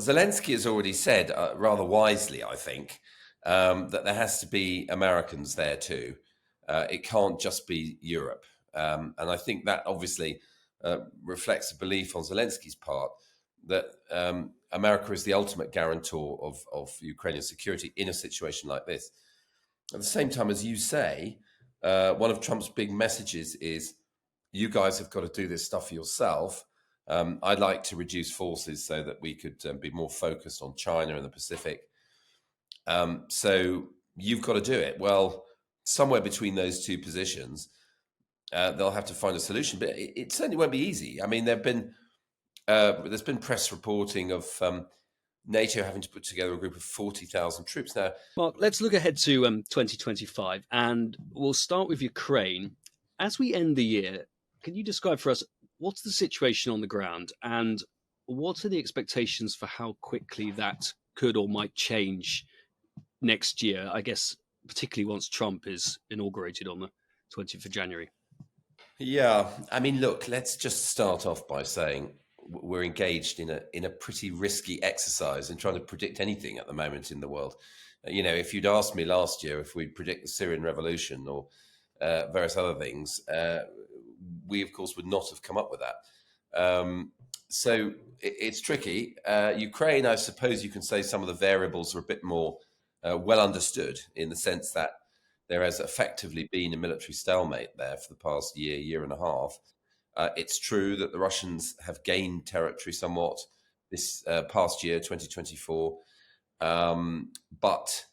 Zelensky has already said, rather wisely, I think, that there has to be Americans there too. It can't just be Europe. And I think that obviously reflects a belief on Zelensky's part that America is the ultimate guarantor of Ukrainian security in a situation like this. At the same time, as you say, one of Trump's big messages is, you guys have got to do this stuff for yourself. I'd like to reduce forces so that we could be more focused on China and the Pacific. So you've got to do it. Well, somewhere between those two positions, they'll have to find a solution. But it certainly won't be easy. I mean, there's been press reporting of NATO having to put together a group of 40,000 troops. Now, Mark, let's look ahead to 2025, and we'll start with Ukraine. As we end the year, can you describe for us what's the situation on the ground, and what are the expectations for how quickly that could or might change next year, I guess, particularly once Trump is inaugurated on the 20th of January? Yeah, I mean, look, let's just start off by saying we're engaged in a pretty risky exercise in trying to predict anything at the moment in the world. You know, if you'd asked me last year if we'd predict the Syrian revolution or various other things, we of course would not have come up with that. So it's tricky. Ukraine, I suppose you can say some of the variables are a bit more well understood, in the sense that there has effectively been a military stalemate there for the past year and a half. It's true that the Russians have gained territory somewhat this past year, 2024, but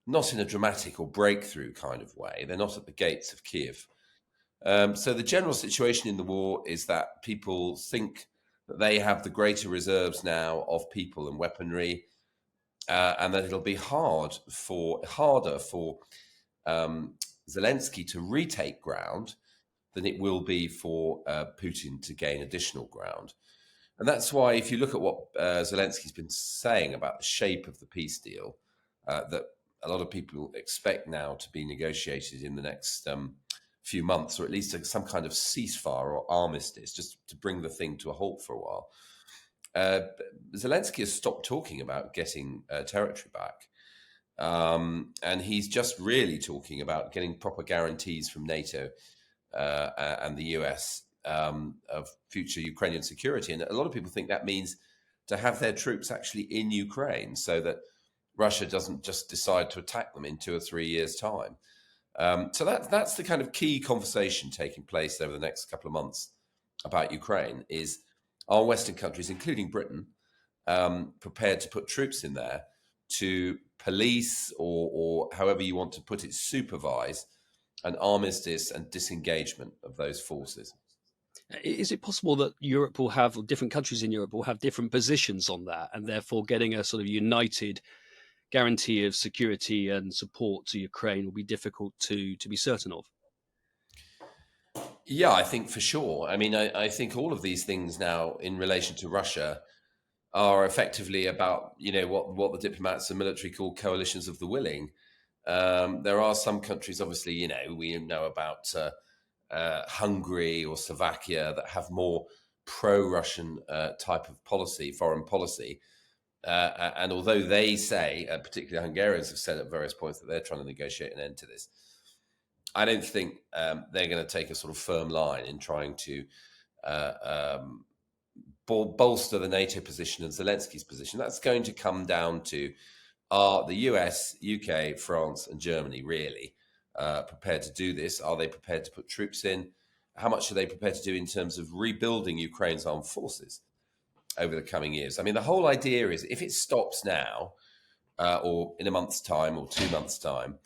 not in a dramatic or breakthrough kind of way. They're not at the gates of Kiev. So the general situation in the war is that people think that they have the greater reserves now of people and weaponry, and that it'll be harder for Zelensky to retake ground than it will be for Putin to gain additional ground. And that's why, if you look at what Zelensky's been saying about the shape of the peace deal, that a lot of people expect now to be negotiated in the next few months, or at least some kind of ceasefire or armistice, just to bring the thing to a halt for a while. Zelensky has stopped talking about getting territory back. And he's just really talking about getting proper guarantees from NATO and the US of future Ukrainian security. And a lot of people think that means to have their troops actually in Ukraine, so that Russia doesn't just decide to attack them in 2 or 3 years' time. So that's the kind of key conversation taking place over the next couple of months about Ukraine. Is, are Western countries, including Britain, prepared to put troops in there to police, or however you want to put it, supervise an armistice and disengagement of those forces? Is it possible that Europe will have, or different countries in Europe will have different positions on that, and therefore getting a sort of united guarantee of security and support to Ukraine will be difficult to be certain of? Yeah, I think for sure. I mean, I think all of these things now in relation to Russia are effectively about, you know, what the diplomats and military call coalitions of the willing. There are some countries, obviously, you know, we know about Hungary or Slovakia, that have more pro-Russian type of policy, foreign policy. And although they say, particularly Hungarians have said at various points that they're trying to negotiate an end to this, I don't think they're going to take a sort of firm line in trying to bolster the NATO position and Zelensky's position. That's going to come down to, are the US, UK, France, and Germany really prepared to do this? Are they prepared to put troops in? How much are they prepared to do in terms of rebuilding Ukraine's armed forces over the coming years? I mean, the whole idea is, if it stops now, or in a month's time or 2 months' time,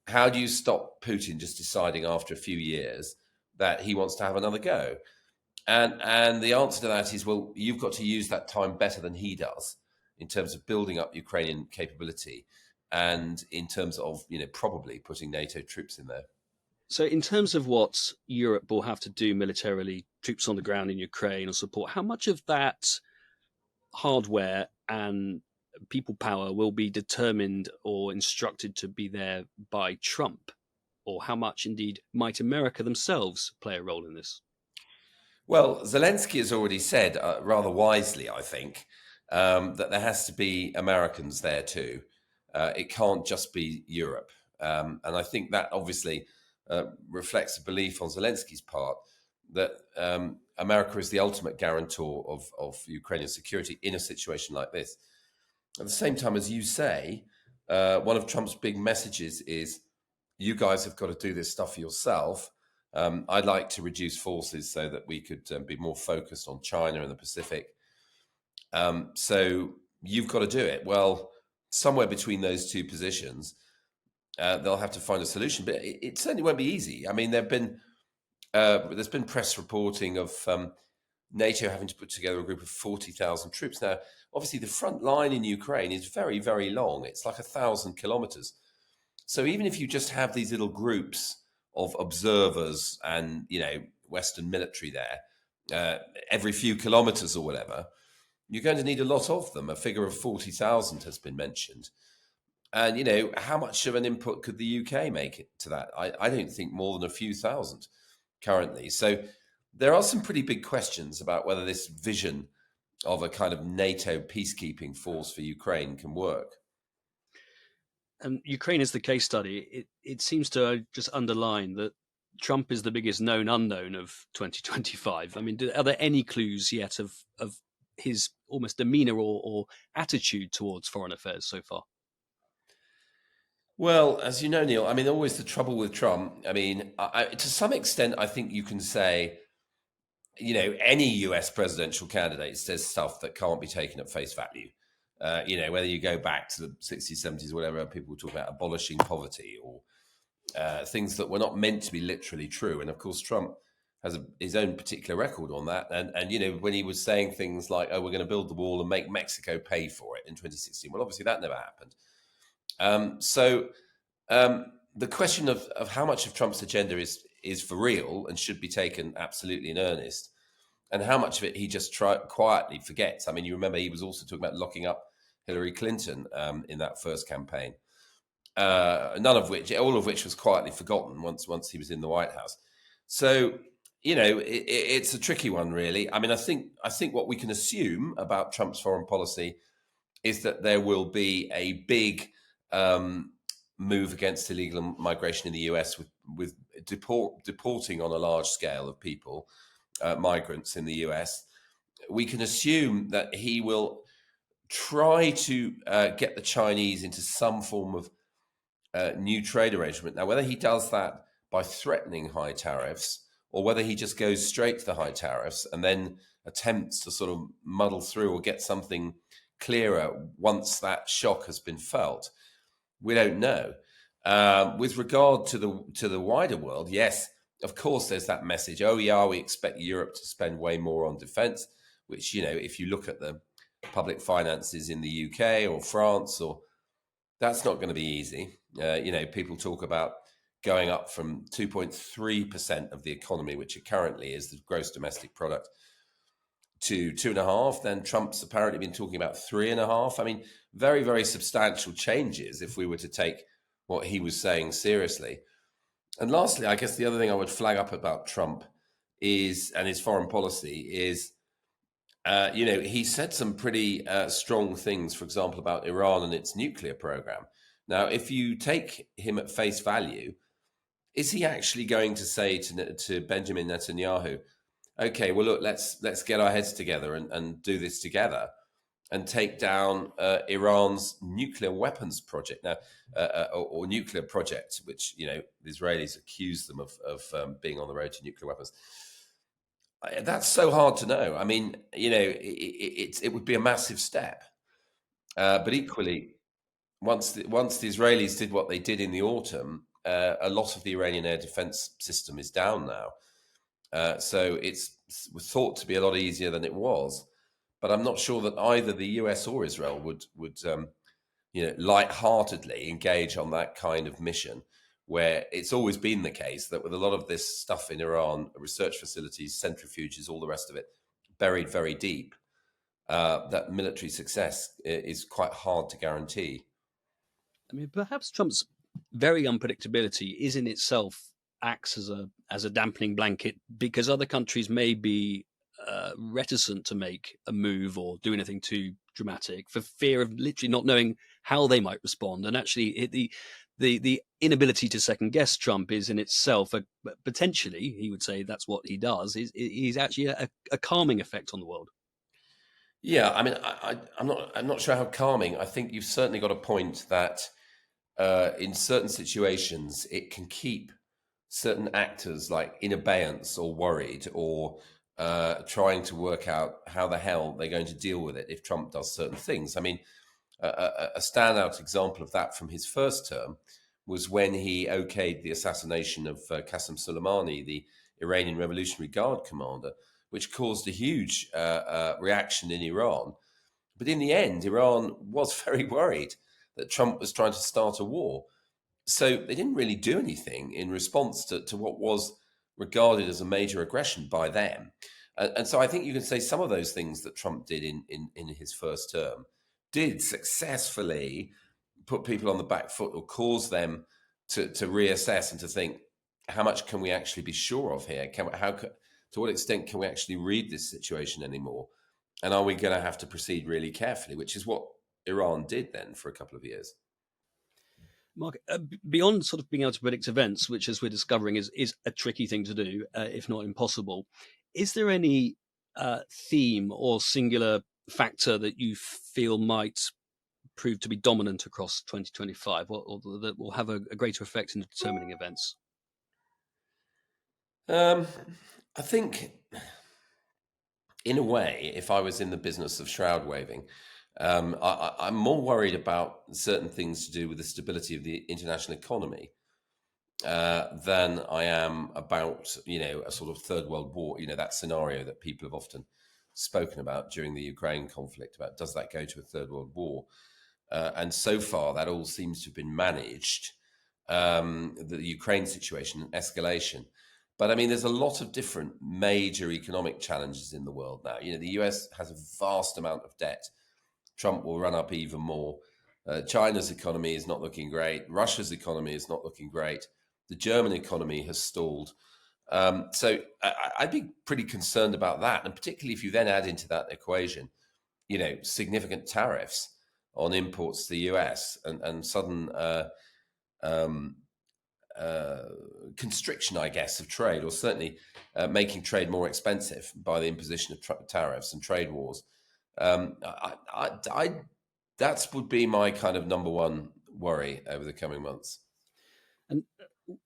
how do you stop Putin just deciding after a few years that he wants to have another go? And the answer to that is, well, you've got to use that time better than he does in terms of building up Ukrainian capability, and in terms of, you know, probably putting NATO troops in there. So in terms of what Europe will have to do militarily, troops on the ground in Ukraine or support, how much of that hardware and people power will be determined or instructed to be there by Trump? Or how much indeed might America themselves play a role in this? Well, Zelensky has already said, rather wisely, I think, that there has to be Americans there too. It can't just be Europe. And I think that obviously reflects a belief on Zelensky's part that America is the ultimate guarantor of Ukrainian security in a situation like this. At the same time, as you say, one of Trump's big messages is, you guys have got to do this stuff for yourself. I'd like to reduce forces so that we could be more focused on China and the Pacific. So you've got to do it. Well, somewhere between those two positions, they'll have to find a solution. But it certainly won't be easy. I mean, there's been press reporting of NATO having to put together a group of 40,000 troops. Now, obviously, the front line in Ukraine is very, very long. It's like 1,000 kilometers. So even if you just have these little groups of observers and, Western military there, every few kilometers or whatever, you're going to need a lot of them. A figure of 40,000 has been mentioned. And, how much of an input could the UK make it to that? I don't think more than a few thousand currently. So there are some pretty big questions about whether this vision of a kind of NATO peacekeeping force for Ukraine can work. And Ukraine is the case study. It seems to just underline that Trump is the biggest known unknown of 2025. I mean, are there any clues yet of his almost demeanor or attitude towards foreign affairs so far? Well, as you know, Neil, I mean, always the trouble with Trump. I mean, to some extent, I think you can say, any US presidential candidate says stuff that can't be taken at face value. Whether you go back to the 60s, 70s, whatever, people talk about abolishing poverty or things that were not meant to be literally true. And of course, Trump has his own particular record on that. And when he was saying things like, oh, we're going to build the wall and make Mexico pay for it in 2016, well, obviously that never happened. The question of how much of Trump's agenda is for real and should be taken absolutely in earnest, and how much of it he just quietly forgets. I mean, you remember he was also talking about locking up Hillary Clinton in that first campaign, all of which was quietly forgotten once he was in the White House. So, it's a tricky one, really. I mean, I think what we can assume about Trump's foreign policy is that there will be a big move against illegal migration in the US with deporting on a large scale of people, migrants in the US. We can assume that he will try to get the Chinese into some form of new trade arrangement. Now, whether he does that by threatening high tariffs or whether he just goes straight to the high tariffs and then attempts to sort of muddle through or get something clearer once that shock has been felt, we don't know. With regard to the wider world, yes, of course, there's that message. Oh, yeah, we expect Europe to spend way more on defence, which, if you look at the public finances in the UK or France, that's not going to be easy. People talk about going up from 2.3% of the economy, which it currently is the gross domestic product, to 2.5%. Then Trump's apparently been talking about 3.5%. I mean, very, very substantial changes if we were to take what he was saying seriously. And lastly, I guess the other thing I would flag up about Trump and his foreign policy is, he said some pretty strong things, for example, about Iran and its nuclear program. Now, if you take him at face value, is he actually going to say to Benjamin Netanyahu, okay, well, look, let's get our heads together and do this together and take down Iran's nuclear weapons project now, or nuclear project, which, the Israelis accuse them of being on the road to nuclear weapons. That's so hard to know. I mean, it would be a massive step. But equally, once the Israelis did what they did in the autumn, a lot of the Iranian air defense system is down now. So it's thought to be a lot easier than it was. But I'm not sure that either the US or Israel would lightheartedly engage on that kind of mission, where it's always been the case that with a lot of this stuff in Iran, research facilities, centrifuges, all the rest of it, buried very deep, that military success is quite hard to guarantee. I mean, perhaps Trump's very unpredictability is in itself acts as a dampening blanket because other countries may be reticent to make a move or do anything too dramatic for fear of literally not knowing how they might respond. And actually, the inability to second guess Trump is in itself potentially, he would say that's what he does, is actually a calming effect on the world. Yeah, I mean, I'm not sure how calming. I think you've certainly got a point that in certain situations it can keep certain actors like in abeyance or worried or trying to work out how the hell they're going to deal with it if Trump does certain things. I mean, a standout example of that from his first term was when he okayed the assassination of Qasem Soleimani, the Iranian Revolutionary Guard commander, which caused a huge reaction in Iran. But in the end, Iran was very worried that Trump was trying to start a war. So they didn't really do anything in response to what was regarded as a major aggression by them. And so I think you can say some of those things that Trump did in his first term did successfully put people on the back foot or cause them to reassess and to think, how much can we actually be sure of here? To what extent can we actually read this situation anymore? And are we going to have to proceed really carefully, which is what Iran did then for a couple of years. Mark, beyond sort of being able to predict events, which as we're discovering is a tricky thing to do, if not impossible, is there any theme or singular factor that you feel might prove to be dominant across 2025 or that will have a greater effect in determining events? I think, in a way, if I was in the business of shroud waving, I'm more worried about certain things to do with the stability of the international economy than I am about, a sort of third world war, that scenario that people have often spoken about during the Ukraine conflict, about does that go to a third world war? And so far, that all seems to have been managed, the Ukraine situation and escalation. But I mean, there's a lot of different major economic challenges in the world now. The US has a vast amount of debt. Trump will run up even more. China's economy is not looking great. Russia's economy is not looking great. The German economy has stalled. So I'd be pretty concerned about that. And particularly if you then add into that equation, significant tariffs on imports to the US and sudden constriction, I guess, of trade, or certainly making trade more expensive by the imposition of tariffs and trade wars. That would be my kind of number one worry over the coming months. And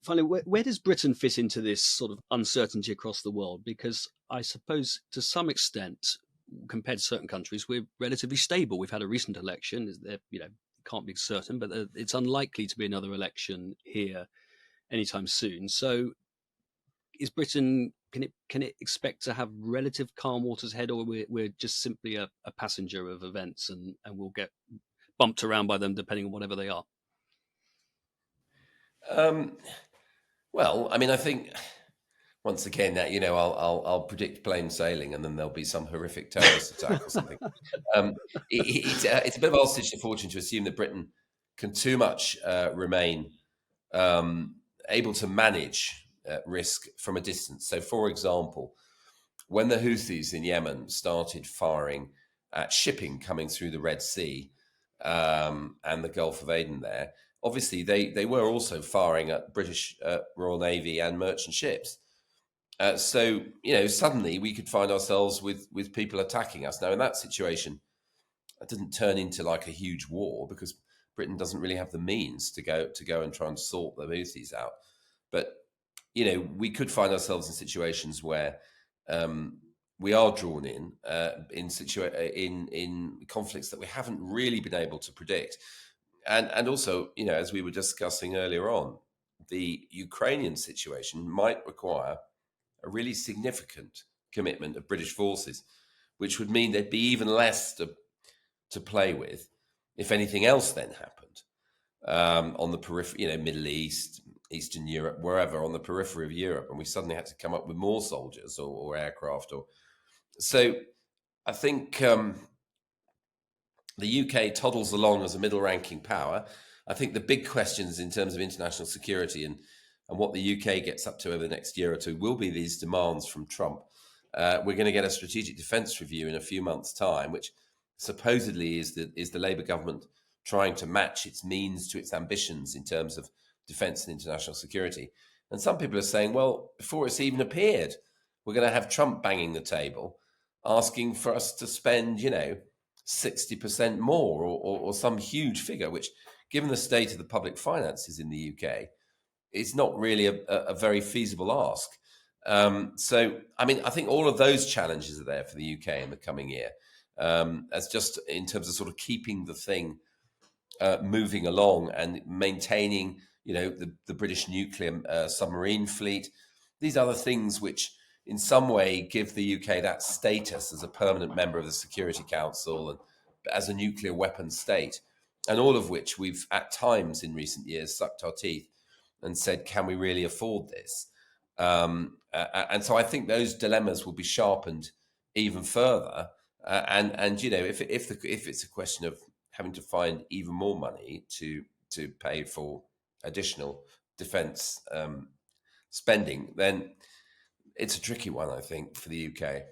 finally, where does Britain fit into this sort of uncertainty across the world? Because I suppose to some extent, compared to certain countries, we're relatively stable. We've had a recent election. Can't be certain, but it's unlikely to be another election here anytime soon. So is Britain, can it expect to have relative calm waters ahead, or we're just simply a passenger of events and we'll get bumped around by them depending on whatever they are? Well, I mean, I think once again that I'll predict plain sailing, and then there'll be some horrific terrorist attack or something. It's a bit of ostrich to fortune to assume that Britain can too much remain able to manage risk from a distance. So, for example, when the Houthis in Yemen started firing at shipping coming through the Red Sea and the Gulf of Aden there, obviously they were also firing at British Royal Navy and merchant ships. So, suddenly we could find ourselves with people attacking us. Now, in that situation, it didn't turn into like a huge war because Britain doesn't really have the means to go and try and sort the Houthis out. But, we could find ourselves in situations where we are drawn in conflicts that we haven't really been able to predict. And also, as we were discussing earlier on, the Ukrainian situation might require a really significant commitment of British forces, which would mean there'd be even less to play with if anything else then happened on the periphery, Middle East, Eastern Europe, wherever on the periphery of Europe, and we suddenly had to come up with more soldiers or aircraft. So I think the UK toddles along as a middle-ranking power. I think the big questions in terms of international security and what the UK gets up to over the next year or two will be these demands from Trump. We're going to get a strategic defence review in a few months' time, which supposedly is the Labour government trying to match its means to its ambitions in terms of defence and international security. And some people are saying, well, before it's even appeared, we're going to have Trump banging the table, asking for us to spend, 60% more or some huge figure, which, given the state of the public finances in the UK, is not really a very feasible ask. So, I mean, I think all of those challenges are there for the UK in the coming year, as just in terms of sort of keeping the thing moving along and maintaining, the British nuclear submarine fleet. These are the things which, in some way, give the UK that status as a permanent member of the Security Council and as a nuclear weapons state, and all of which we've at times in recent years sucked our teeth and said, can we really afford this? And so I think those dilemmas will be sharpened even further. And if it's a question of having to find even more money to pay for additional defence spending, then it's a tricky one, I think, for the UK.